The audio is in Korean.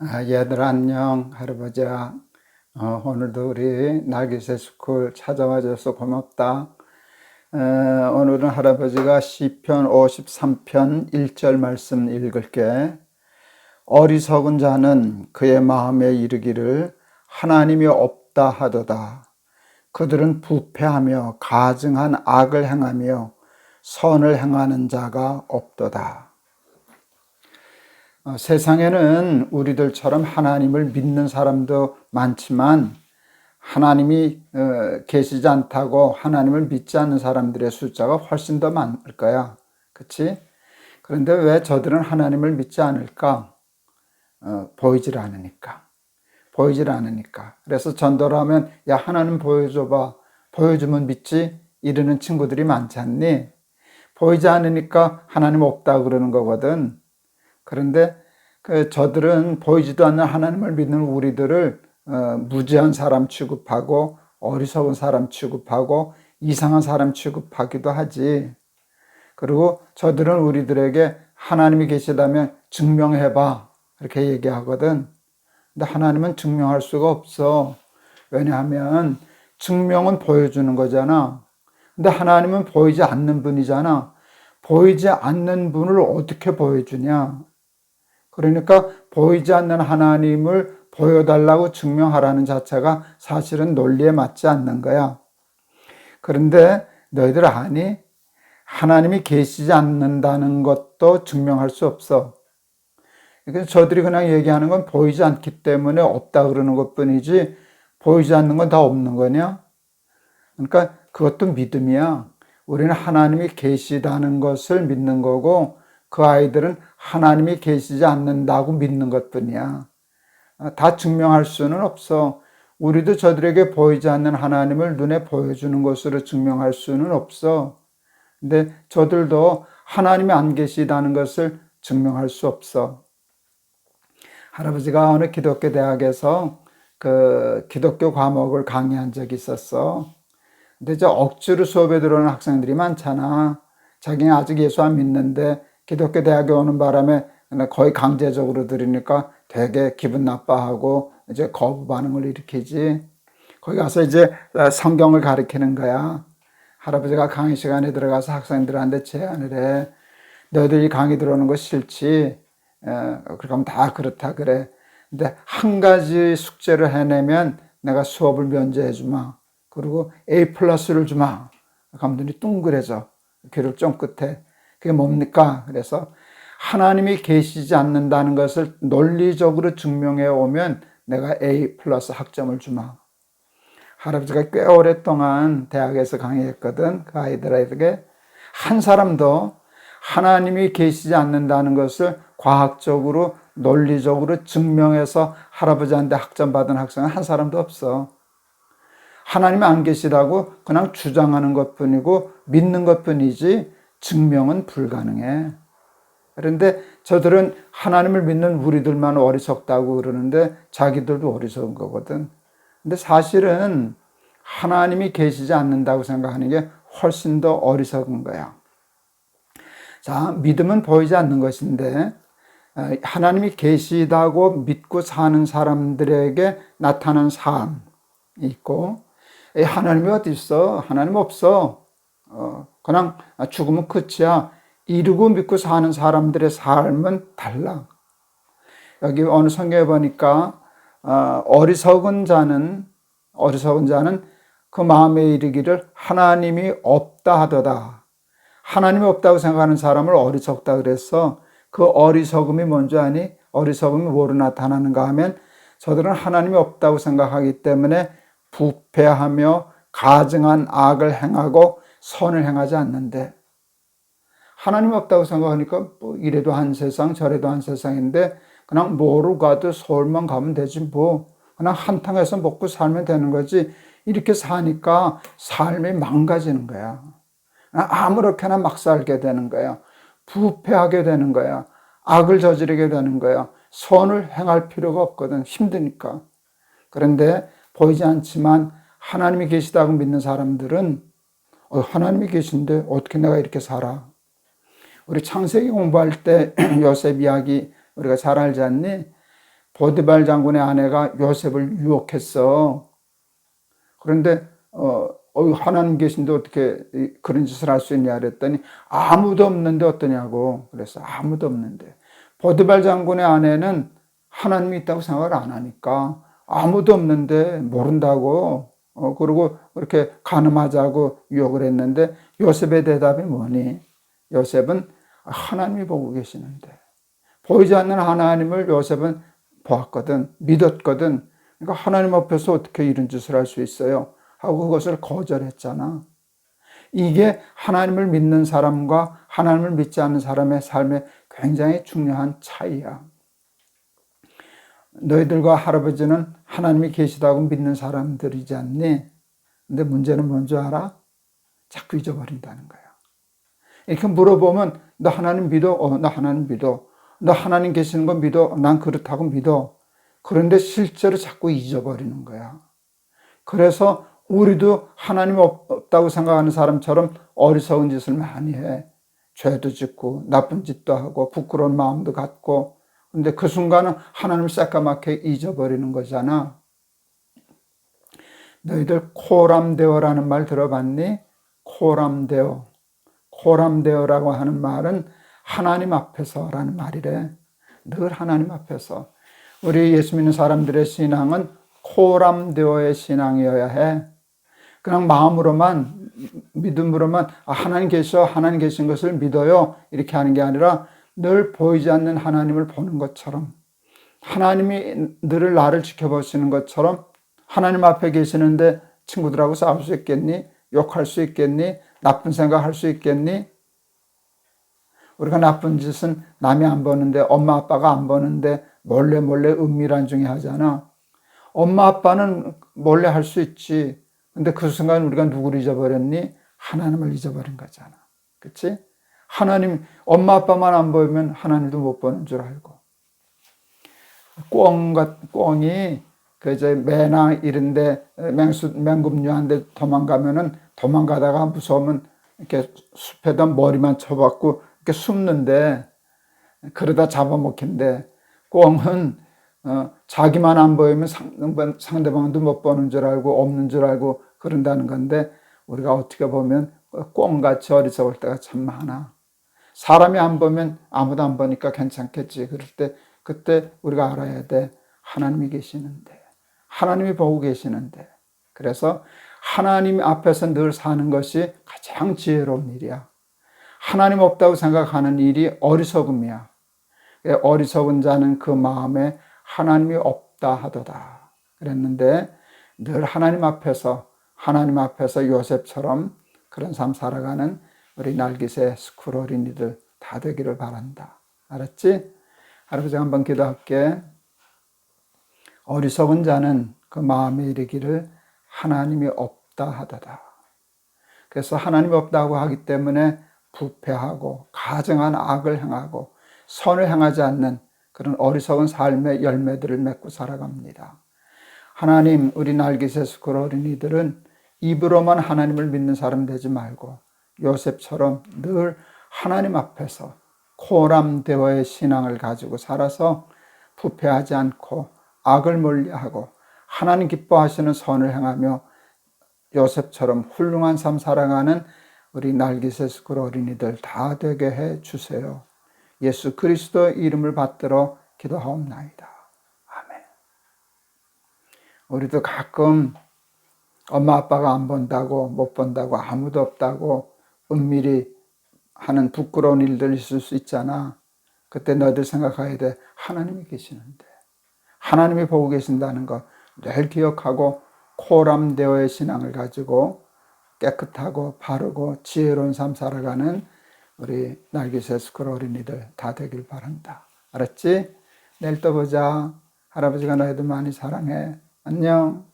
얘들아 안녕. 할아버지야. 오늘도 우리 날개새 스쿨 찾아와줘서 고맙다. 오늘은 할아버지가 시편 53편 1절 말씀 읽을게. 어리석은 자는 그의 마음에 이르기를 하나님이 없다 하도다. 그들은 부패하며 가증한 악을 행하며 선을 행하는 자가 없도다. 세상에는 우리들처럼 하나님을 믿는 사람도 많지만 하나님이 계시지 않다고 하나님을 믿지 않는 사람들의 숫자가 훨씬 더 많을 거야. 그치? 그런데 왜 저들은 하나님을 믿지 않을까? 보이질 않으니까. 보이질 않으니까. 그래서 전도를 하면 야 하나님 보여줘봐. 보여주면 믿지? 이러는 친구들이 많지 않니? 보이지 않으니까 하나님 없다 그러는 거거든. 그런데 저들은 보이지도 않는 하나님을 믿는 우리들을 무지한 사람 취급하고 어리석은 사람 취급하고 이상한 사람 취급하기도 하지. 그리고 저들은 우리들에게 하나님이 계시다면 증명해봐 이렇게 얘기하거든. 근데 하나님은 증명할 수가 없어. 왜냐하면 증명은 보여주는 거잖아. 근데 하나님은 보이지 않는 분이잖아. 보이지 않는 분을 어떻게 보여주냐? 그러니까 보이지 않는 하나님을 보여달라고 증명하라는 자체가 사실은 논리에 맞지 않는 거야. 그런데 너희들 아니? 하나님이 계시지 않는다는 것도 증명할 수 없어. 그래서 저들이 그냥 얘기하는 건 보이지 않기 때문에 없다 그러는 것 뿐이지 보이지 않는 건 다 없는 거냐? 그러니까 그것도 믿음이야. 우리는 하나님이 계시다는 것을 믿는 거고 그 아이들은 하나님이 계시지 않는다고 믿는 것뿐이야. 다 증명할 수는 없어. 우리도 저들에게 보이지 않는 하나님을 눈에 보여주는 것으로 증명할 수는 없어. 근데 저들도 하나님이 안 계시다는 것을 증명할 수 없어. 할아버지가 어느 기독교 대학에서 그 기독교 과목을 강의한 적이 있었어. 근데 저 억지로 수업에 들어오는 학생들이 많잖아. 자기는 아직 예수 안 믿는데 기독교 대학에 오는 바람에 거의 강제적으로 들으니까 되게 기분 나빠하고 이제 거부 반응을 일으키지. 거기 가서 이제 성경을 가르치는 거야. 할아버지가 강의 시간에 들어가서 학생들한테 제안을 해. 너희들이 강의 들어오는 거 싫지? 그럼 다 그렇다 그래. 근데 한 가지 숙제를 해내면 내가 수업을 면제해 주마. 그리고 A+를 주마. 감독이 뚱그레져. 귀를 쫑긋해. 그게 뭡니까? 그래서 하나님이 계시지 않는다는 것을 논리적으로 증명해 오면 내가 A+ 학점을 주마. 할아버지가 꽤 오랫동안 대학에서 강의했거든. 그 아이들에게 한 사람도 하나님이 계시지 않는다는 것을 과학적으로 논리적으로 증명해서 할아버지한테 학점 받은 학생은 한 사람도 없어. 하나님이 안 계시다고 그냥 주장하는 것뿐이고 믿는 것뿐이지 증명은 불가능해. 그런데 저들은 하나님을 믿는 우리들만 어리석다고 그러는데 자기들도 어리석은 거거든. 근데 사실은 하나님이 계시지 않는다고 생각하는 게 훨씬 더 어리석은 거야. 자, 믿음은 보이지 않는 것인데 하나님이 계시다고 믿고 사는 사람들에게 나타난 삶이 있고 하나님이 어디 있어? 하나님 없어. 그냥 죽으면 끝이야. 이루고 믿고 사는 사람들의 삶은 달라. 여기 어느 성경에 보니까 어리석은 자는 그 마음에 이르기를 하나님이 없다 하도다. 하나님이 없다고 생각하는 사람을 어리석다 그랬어. 그 어리석음이 뭔지 아니? 어리석음이 뭐로 나타나는가 하면 저들은 하나님이 없다고 생각하기 때문에 부패하며 가증한 악을 행하고 선을 행하지 않는데 하나님 없다고 생각하니까 뭐 이래도 한 세상 저래도 한 세상인데 그냥 뭐로 가도 서울만 가면 되지 뭐 그냥 한탕에서 먹고 살면 되는 거지 이렇게 사니까 삶이 망가지는 거야. 아무렇게나 막 살게 되는 거야. 부패하게 되는 거야. 악을 저지르게 되는 거야. 선을 행할 필요가 없거든. 힘드니까. 그런데 보이지 않지만 하나님이 계시다고 믿는 사람들은 하나님이 계신데 어떻게 내가 이렇게 살아? 우리 창세기 공부할 때 요셉 이야기 우리가 잘 알지 않니? 보디발 장군의 아내가 요셉을 유혹했어. 그런데 하나님 계신데 어떻게 그런 짓을 할 수 있냐 그랬더니 아무도 없는데 어떠냐고. 그래서 아무도 없는데. 보디발 장군의 아내는 하나님이 있다고 생각을 안 하니까 아무도 없는데 모른다고. 그리고 그렇게 간음하자고 유혹을 했는데 요셉의 대답이 뭐니? 요셉은 하나님이 보고 계시는데. 보이지 않는 하나님을 요셉은 보았거든. 믿었거든. 그러니까 하나님 앞에서 어떻게 이런 짓을 할 수 있어요? 하고 그것을 거절했잖아. 이게 하나님을 믿는 사람과 하나님을 믿지 않는 사람의 삶에 굉장히 중요한 차이야. 너희들과 할아버지는 하나님이 계시다고 믿는 사람들이지 않니? 근데 문제는 뭔지 알아? 자꾸 잊어버린다는 거야. 이렇게 물어보면 너 하나님 믿어? 나 하나님 믿어. 너 하나님 계시는 거 믿어? 난 그렇다고 믿어. 그런데 실제로 자꾸 잊어버리는 거야. 그래서 우리도 하나님 없다고 생각하는 사람처럼 어리석은 짓을 많이 해. 죄도 짓고 나쁜 짓도 하고 부끄러운 마음도 갖고. 근데 그 순간은 하나님을 새까맣게 잊어버리는 거잖아. 너희들 코람데오라는 말 들어봤니? 코람데오. 코람데오라고 하는 말은 하나님 앞에서라는 말이래. 늘 하나님 앞에서. 우리 예수 믿는 사람들의 신앙은 코람데오의 신앙이어야 해. 그냥 마음으로만, 믿음으로만 하나님 계셔, 하나님 계신 것을 믿어요 이렇게 하는 게 아니라 늘 보이지 않는 하나님을 보는 것처럼, 하나님이 늘 나를 지켜보시는 것처럼, 하나님 앞에 계시는데 친구들하고 싸울 수 있겠니? 욕할 수 있겠니? 나쁜 생각할 수 있겠니? 우리가 나쁜 짓은 남이 안 보는데, 엄마 아빠가 안 보는데 몰래 은밀한 중에 하잖아. 엄마 아빠는 몰래 할 수 있지. 근데 그 순간 우리가 누구를 잊어버렸니? 하나님을 잊어버린 거잖아. 그치? 하나님, 엄마 아빠만 안 보이면 하나님도 못 보는 줄 알고. 꿩이 이제 매나 이런데 맹금류한데 도망가다가 무서우면 이렇게 숲에다 머리만 쳐박고 이렇게 숨는데, 그러다 잡아먹힌대. 꿩은 자기만 안 보이면 상대방도 못 보는 줄 알고 없는 줄 알고 그런다는 건데, 우리가 어떻게 보면 꿩같이 어리석을 때가 참 많아. 사람이 안 보면 아무도 안 보니까 괜찮겠지. 그럴 때 그때 우리가 알아야 돼. 하나님이 계시는데, 하나님이 보고 계시는데. 그래서 하나님 앞에서 늘 사는 것이 가장 지혜로운 일이야. 하나님 없다고 생각하는 일이 어리석음이야. 어리석은 자는 그 마음에 하나님이 없다 하도다 그랬는데, 늘 하나님 앞에서 요셉처럼 그런 삶 살아가는 우리 날깃의 스쿨 어린이들 다 되기를 바란다. 알았지? 할아버지 한번 기도할게. 어리석은 자는 그 마음에 이르기를 하나님이 없다 하도다. 그래서 하나님이 없다고 하기 때문에 부패하고 가증한 악을 행하고 선을 행하지 않는 그런 어리석은 삶의 열매들을 맺고 살아갑니다. 하나님, 우리 날깃의 스쿨 어린이들은 입으로만 하나님을 믿는 사람 되지 말고 요셉처럼 늘 하나님 앞에서 코람데오의 신앙을 가지고 살아서 부패하지 않고 악을 멀리하고 하나님 기뻐하시는 선을 행하며 요셉처럼 훌륭한 삶 살아가는 우리 날깃의 스쿨 어린이들 다 되게 해 주세요. 예수 그리스도의 이름을 받들어 기도하옵나이다. 아멘. 우리도 가끔 엄마 아빠가 안 본다고, 못 본다고, 아무도 없다고 은밀히 하는 부끄러운 일들 있을 수 있잖아. 그때 너희들 생각해야 돼. 하나님이 계시는데, 하나님이 보고 계신다는 거 늘 기억하고 코람데오의 신앙을 가지고 깨끗하고 바르고 지혜로운 삶 살아가는 우리 날깃의 스쿨 어린이들 다 되길 바란다. 알았지? 내일 또 보자. 할아버지가 너희들 많이 사랑해. 안녕.